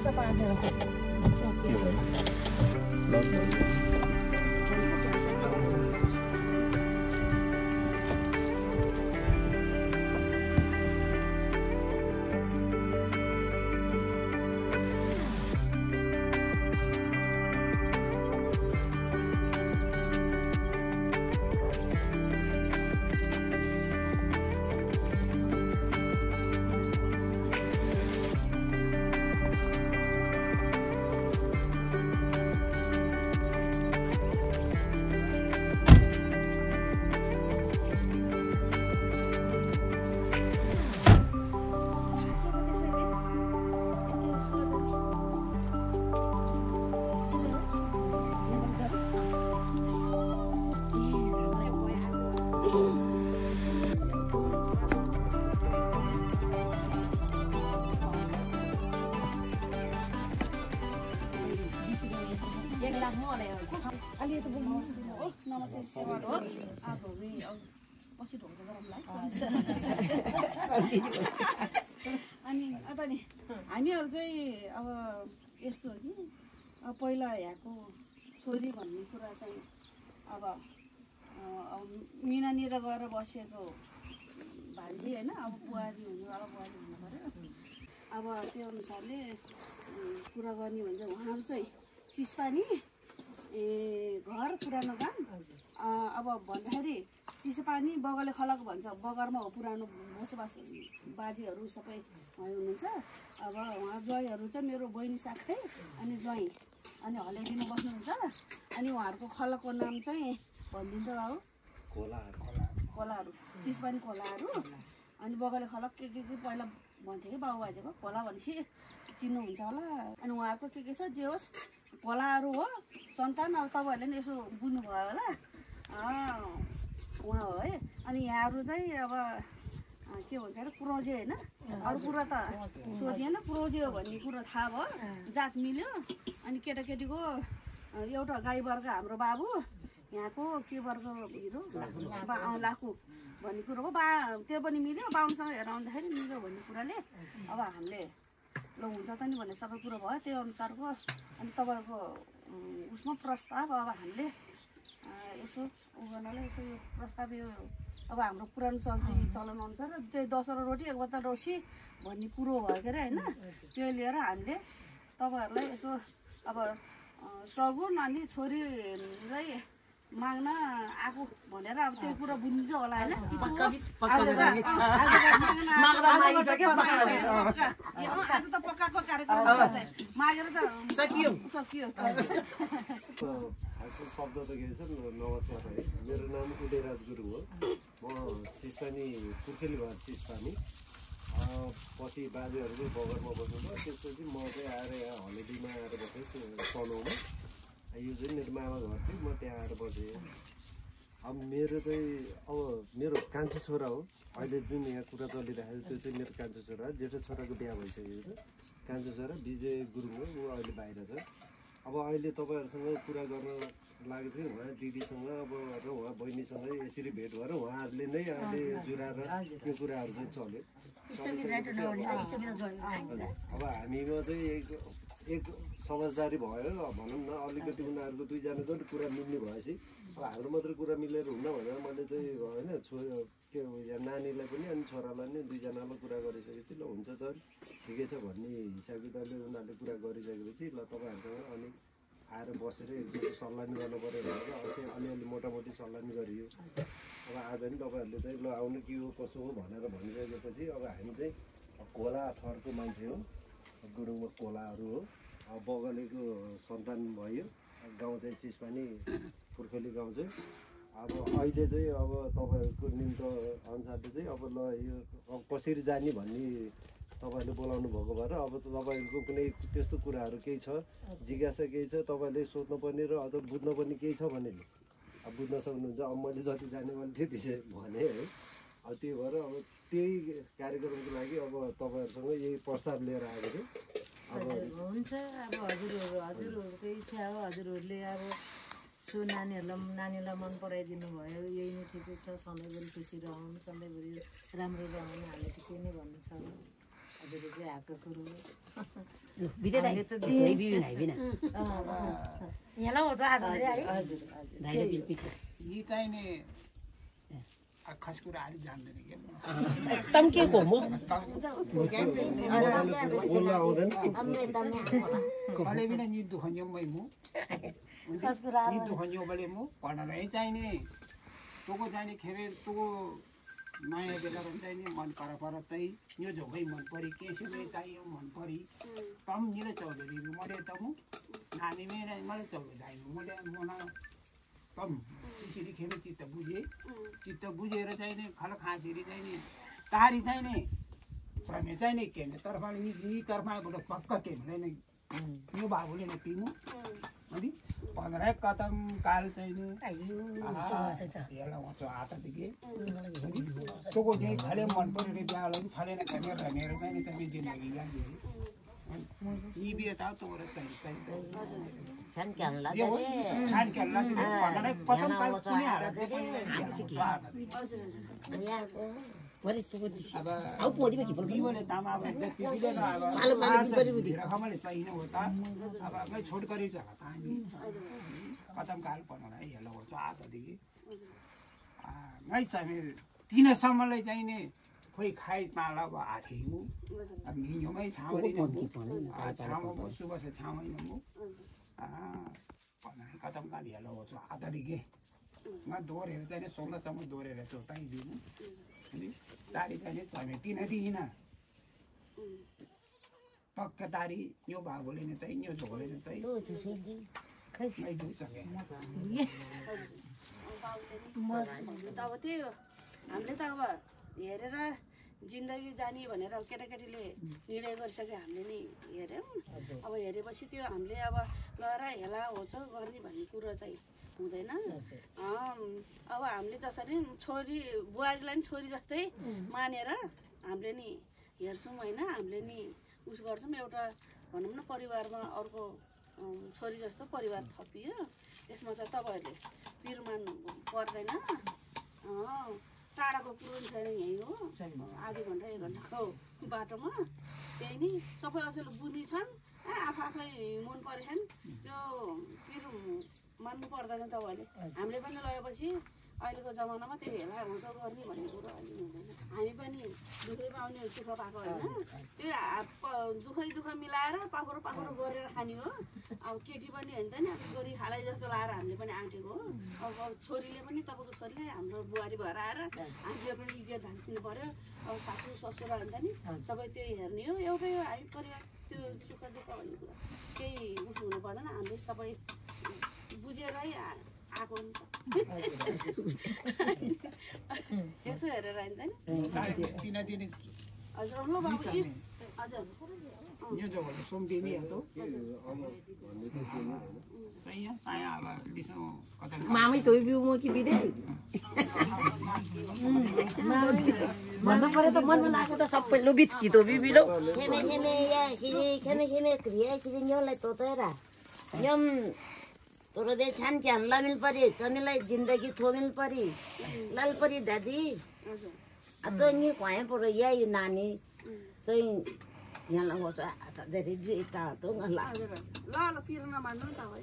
त पार्दैन अलि त बोल्नु हो नमस्ते सेवा हो आफूले पछि ढोल्छ गरमलाई अनि अब नि हामीहरू चाहिँ अब यस्तो हो कि पहिला यहाँको छोरी भन्ने कुरा चाहिँ अब मिनानिर गएर बसेको भान्जी होइन अब बुहारी हुनेवाला बुहारी हुनु पऱ्यो अब त्यो अनुसारले कुरा गर्ने भने चाहिँ उहाँहरू चाहिँ चिसपानी घर पुरानो गाउँ अब भन्दाखेरि चिसोपानी बगले खलक भन्छ बगरमा हो पुरानो बसोबास बाजेहरू सबै हुनुहुन्छ अब उहाँ ज्वाइँहरू चाहिँ मेरो बहिनी साथै अनि ज्वाइँ अनि हल्याइदिनु बस्नुहुन्छ अनि उहाँहरूको खलकको नाम चाहिँ भनिदिन्छ बाबु खोलाहरू चिसपानी खोलाहरू अनि बगले खलक के पहिला भन्थ्यो कि बाबु बाजेको खोला भनेपछि चिन्नुहुन्छ होला अनि उहाँहरूको के छ जे होस् खोलाहरू हो सन्तान अब तपाईँहरूले नि यसो बुझ्नुभयो होला उहाँ हो है अनि यहाँहरू चाहिँ अब के भन्छ अरे पुरौजे होइन अरू कुरा त सोधिएन पुरौजे हो भन्ने कुरो थाहा भयो जात मिल्यो अनि केटाकेटीको एउटा गाई वर्ग हाम्रो बाबु यहाँको के वर्ग हिरो लाखु भन्ने कुरो हो त्यो पनि मिल्यो बाहुनसँग हेरेर आउँदाखेरि मिल्यो भन्ने कुराले अब हामीले ल हुन्छ त नि भन्ने सबै कुरो भयो त्यो अनुसारको अनि तपाईँहरूको उसमा प्रस्ताव अब हामीले यसो उ गर्नलाई यसो यो प्रस्ताव यो अब हाम्रो पुरानो चलन अनुसार त्यही 10 रोटी 1 बोतल रौसी भन्ने कुरो भयो के अरे होइन त्यो लिएर हामीले तपाईँहरूलाई यसो अब सगुन अनि छोरीलाई माग्न आएको भनेर अब त्यो कुरा बुझ्नुहुन्छ होला होइन आज त पक्काको कार्यक्रम मागेर त सकियो शब्द त के छ नमस्कार है मेरो नाम उदयराज गुरुङ हो म चिसपानी पुर्खेली घर चिसपानी पछि बाजेहरूले बगरमा बस्नुभयो त्यसपछि म चाहिँ आएर यहाँ हलेडीमा आएर बसेँ तनहुमा यो चाहिँ मेरो मामा घर थियो म त्यहाँ आएर बसेँ अब मेरो चाहिँ अब मेरो कान्छो छोरा हो अहिले जुन यहाँ कुरा चलिरहेको छ त्यो चाहिँ मेरो कान्छो छोरा जेठो छोराको बिहा भइसकेको छ कान्छो छोरा विजय गुरुङ हो ऊ अहिले बाहिर छ अब अहिले तपाईँहरूसँग कुरा गर्न लागेको थियो उहाँ दिदीसँग अब र उहाँ बहिनीसँग यसरी भेट भएर उहाँहरूले नै अहिले जुराएर यो कुराहरू चाहिँ चल्यो अब हामीमा चाहिँ एक समझदारी भयो भनौँ न अलिकति उनीहरूको दुईजनाको कुरा मिल्ने भएपछि अब हाम्रो मात्रै कुरा मिलेर हुन्न भनेर मैले चाहिँ होइन के यहाँ नानीलाई पनि अनि छोरालाई नै दुईजनालाई कुरा गरिसकेपछि ल हुन्छ त ठिकै छ भन्ने हिसाब किताबले उनीहरूले कुरा गरिसकेपछि ल तपाईँहरूसँग अनि आएर बसेर एकजना सल्लाह गर्नु पऱ्यो भनेर अब त्यो अलिअलि मोटामोटी सल्लाह गरियो अब आज नि तपाईँहरूले चाहिँ ल आउनु के हो कसो हो भनेर भनिसकेपछि अब हामी चाहिँ खोला थरको मान्छे हो गुरुङमा खोलाहरू हो अब बगलेको सन्तान भयो गाउँ चाहिँ चिसपानी पुर्खेली गाउँ चाहिँ अब अहिले चाहिँ अब तपाईँहरूको निम्त अनुसारले चाहिँ अब ल यो कसरी जाने भन्ने तपाईँहरूले बोलाउनु भएको भएर अब तपाईँहरूको कुनै त्यस्तो कुराहरू केही छ जिज्ञासा केही छ तपाईँहरूले सोध्नुपर्ने र अझ बुझ्नुपर्ने केही छ भने अब बुझ्न सक्नुहुन्छ अब मैले जति जाने मैले त्यति चाहिँ भने है अब त्यो भएर अब त्यही कार्यक्रमको लागि अब तपाईँहरूसँग यही प्रस्ताव लिएर आएको थियो हुन्छ अब हजुरहरूको इच्छा हो हजुरहरूले अब सो नानीलाई मन पराइदिनु भयो यही नै ठिकै छ सधैँभरि खुसी रहौँ सधैँभरि राम्रो रहौँ हामीले त्यही नै भन्नु छ हजुरले आएको कुरो बिते दाइ धेरै बिबी नाइ बिना यहाँ हो आज है हजुर हजुर दाइले बिल पछि यी चाहिँ नि खास कुरा अलि जान्दैन के एकदम के को म बोल्न आउँदैन कहिले बिना नि दुख न्यौ मै मु नि दुख न्यौ बले मु पढाइ चाहिँ नि तोको चाहिँ नि खेबे तोको नयाँ बेला चाहिँ नि मन पर तै यो झोकै मन परी केसुकै चाहियो मन परी तम निले चौधरी मरे त मु नानी मेरो मलाई चौधरी दाइ मैले मना तम त्यसरी खेले चित्त बुझेर चाहिँ नि खल खाँसेरी चाहिँ नि तारी चाहिँ नि समय चाहिँ नि के तर्फमा नि तर्फबाट पक्का के हुँदैन यो बाबुले नै पिमु अनि 15 कदम काल चाहिँ नि यसलाई उहाँच हातदेखि तोको चाहिँ छले मन पऱ्यो रे बिहालाई पनि छलेन मेरो चाहिँ नि तपाईँ जिन्दगी लाग्यो यी बिहे त तोरा चाहिँ छान क्यानला छान खेल्ला कदम काल कुनै हालत वरे तुको दिसी आउ पोदी में किपल बोले तामा अब व्यक्ति दिले न अब मालु बिपरी बुदी रकमले चाहिने होता अब मैं छोड गरी जगा तामी कदम काल पनरा हेलो हो आजदेखि मैं चाहिँ 3 सम्मले चाहिने खोइ खाइ पाला अब आथेमु अब मियोमै छाउरी छाउमा सुबह से छाउमै मु कदम काल हेलो हो आजदेखि मैं दोरेर चाहिँ 16 सम्म दोरेर चाहिँ दिनु तारी चाहिँ चाहिँ 3 दिन पक्का तारी यो बाबुले नै चाहिँ यो झोले नै चाहिँ खै दुई सके अब त्यो हामीले त अब हेरेर जिन्दगी जाने भनेर केटाकेटीले निर्णय गरिसक्यो हामीले नि हेऱ्यौँ अब हेरेपछि त्यो हामीले अब लहर हेला होछ गर्ने भन्ने कुरो चाहिँ हुँदैन अब हामीले जसरी छोरी बुवाजीलाई नि छोरी जस्तै मानेर हामीले नि हेर्छौँ होइन हामीले नि उस गर्छौँ एउटा भनौँ न परिवारमा अर्को छोरी जस्तो परिवार थपियो त्यसमा चाहिँ तपाईँहरूले पिर मान्नु पर्दैन टाढाको कुरो छैन यहीँ हो आधी घन्टा 1 घन्टाको बाटोमा त्यही नि सबै अचेल बुझ्ने छन् आफै मन परेछन् त्यो पिर मान्नु पर्दैन तपाईँहरूले हामीले पनि लगेपछि अहिलेको जमानामा त्यो हेला हुन्छ गर्ने भन्ने कुरो अहिले हुँदैन हामी पनि दुःखै पाउने सुख पाएको होइन त्यो दुःख मिलाएर पाखुरो गरेर खाने हो अब केटी पनि हुन्छ नि अब गरी खालै जस्तो लाएर हामीले पनि आँटेको हो अब छोरीले पनि तपाईँको छोरीले हाम्रो बुहारी भएर आएर हामीले पनि इज्जत धान्नु पऱ्यो अब सासू ससुरा हुन्छ नि सबै त्यो हेर्ने हो एउटै हो हामी परिवार त्यो सुख दुःख भन्ने कुरा केही उस हुनु पर्दैन हामीले सबै बुझेरै आएको नि यसो हेरेर आइन्छ नि हजुर ल बाबु हजुर यो जो सोमदेवी हो मामै तोइ बिउ म कि बिदे भन्नु पर्यो त मनमा लागेको त सबै लो बित कि तो बिबिलो खेमे या खेमे क्रिया सिरि न्योलाई तोतेरा न्यम तोरो दे छान के हमला मिल परी चनेलाई जिंदगी थो मिल परी लाल परी दादी अब तो नि kwae परो यही नानी चाहिँ यहाँ लगाउँछ आता धेरै जुइता तो ngala ल पिर नमान्नु नि त है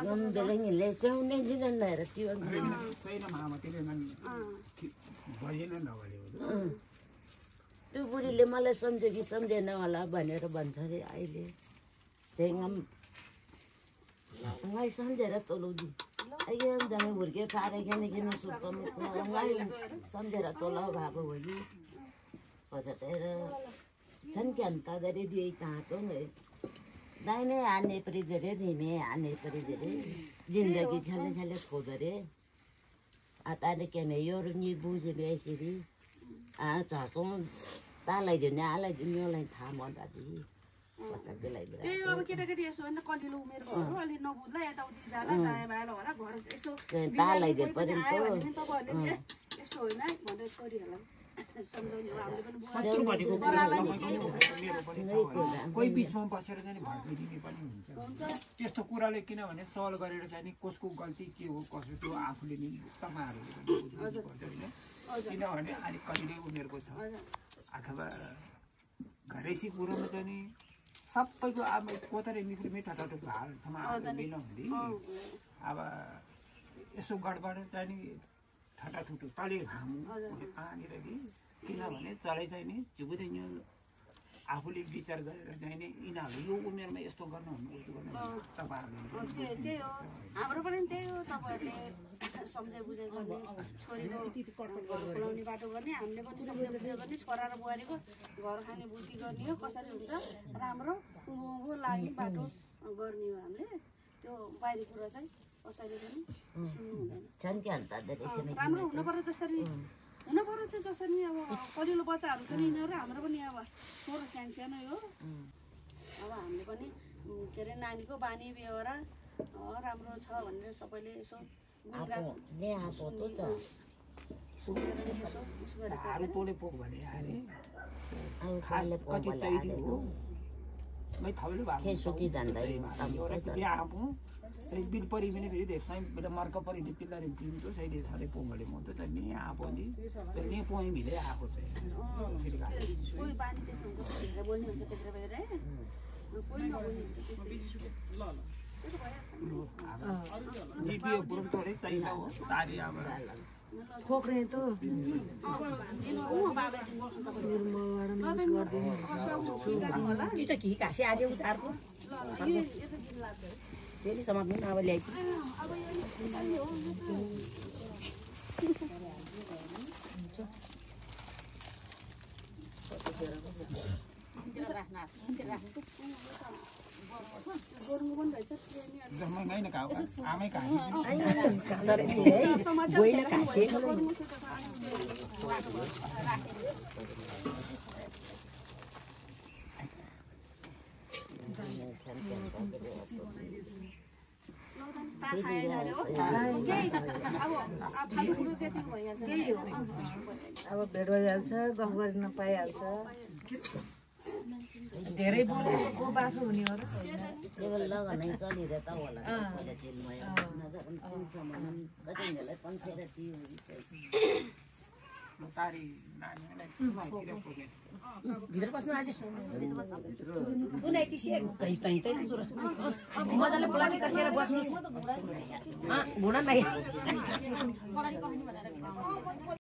नम बेलैले चाहिँ नै दिन नहेर त्यो छैन मामा त्यसले नन भएन नभले त्यो बुढीले मलाई सम्झ्यो कि सम्झेन होला भनेर भन्छ अरे अहिले त्यही ngay सम्झेर तोलाउँछु अहिले जम्मै हुर्के पारे किन सुत्तम ngay सम्झेर तोला भएको हो कि पछातेर छन् के अन्त धेरै बिहे कहाँको दाहिने हान्ने परि धेरै रिमे हान्ने परि धेरै जिन्दगी छले खोदरे आताले के नै यो नि बुझे बेसरी चासौँ तालाई दिने आलाई दुनियाँलाई थाहा मर्दादी त्यही अब केटाकेटी यसो होइन कलिलो उमेर भयो अलि नबुझ्ला यताउति जाला दायाँ बायाँ होला घर यसो तपाईँहरूले यस्तो होइन भनेर छोरीहरूलाई सम्झाउने हो हामीले पनि कोही बिचमा बसेर चाहिँ भड्किदिने पनि हुन्छ त्यस्तो कुराले किनभने सल्भ गरेर चाहिँ कसको गल्ती के हो कसो त्यो आफूले नि तपाईँहरूले किनभने अलिक कहिले उमेरको छ अथवा घरेसी कुरोमा चाहिँ नि सबैको अब कोतरे मिक्री ठटाटुको हालसम्म आउँदैन हुँदै अब यसो गडबड चाहिँ नि ठटाठुटु तले घाम पानी कि किनभने चलाइ चाहिँ नि झुकुदै यो आफूले विचार गरेर चाहिँ नि यिनीहरू यो उमेरमा यस्तो गर्नु हुनु तपाईँहरूले त्यही हो हाम्रो पनि त्यही हो तपाईँहरूले सम्झाइ बुझाइ गर्ने छोरीको खुलाउने बाटो गर्ने हामीले पनि सम्झाइ बुझाइ गर्ने छोरा र बुहारीको घर खाने बुद्धि गर्ने हो कसरी हुन्छ राम्रो उँभो लागि बाटो गर्ने हो हामीले त्यो बाहिरी कुरा चाहिँ कसैले पनि सुन्नु हुँदैन राम्रो हुनुपर्यो जसरी हुनुपर्यो त्यो जसरी अब कलिलो बच्चाहरू छ नि यिनीहरू हाम्रो पनि अब छोरो सानो हो अब हामीले पनि के अरे नानीको बानी व्यवहार राम्रो छ भनेर सबैले यसो तोले पोक भने खास कति चाहिने हो मै थबले भएको बिल परि पनि फेरि त्यसै बेला मर्क परि पिल्लारे दिन्छु सैले सारे पोंगले म त नि आपोली नि पोइ मिले आको चाहिँ कोही बानी त्यसो हुन्छ भनेर बोल्ने हुन्छ पेत्र पेत्र कोही नबोल्ने हुन्छ ल नि बियो बुरुम तोडे चाहिन्छ हो तारी अब खोक्रे त यो चाहिँ घि घाँसे आज उचारको फेरि समात्नु अब ल्याइस आमै अब भेट भइहाल्छ गफ गर्न पाइहाल्छ धेरै बोलेको बाटो हुने हो तारी नानीलाई भित्र बस्नु आज मजाले बोलाले कसेर बस्नुहोस् घुँडा नै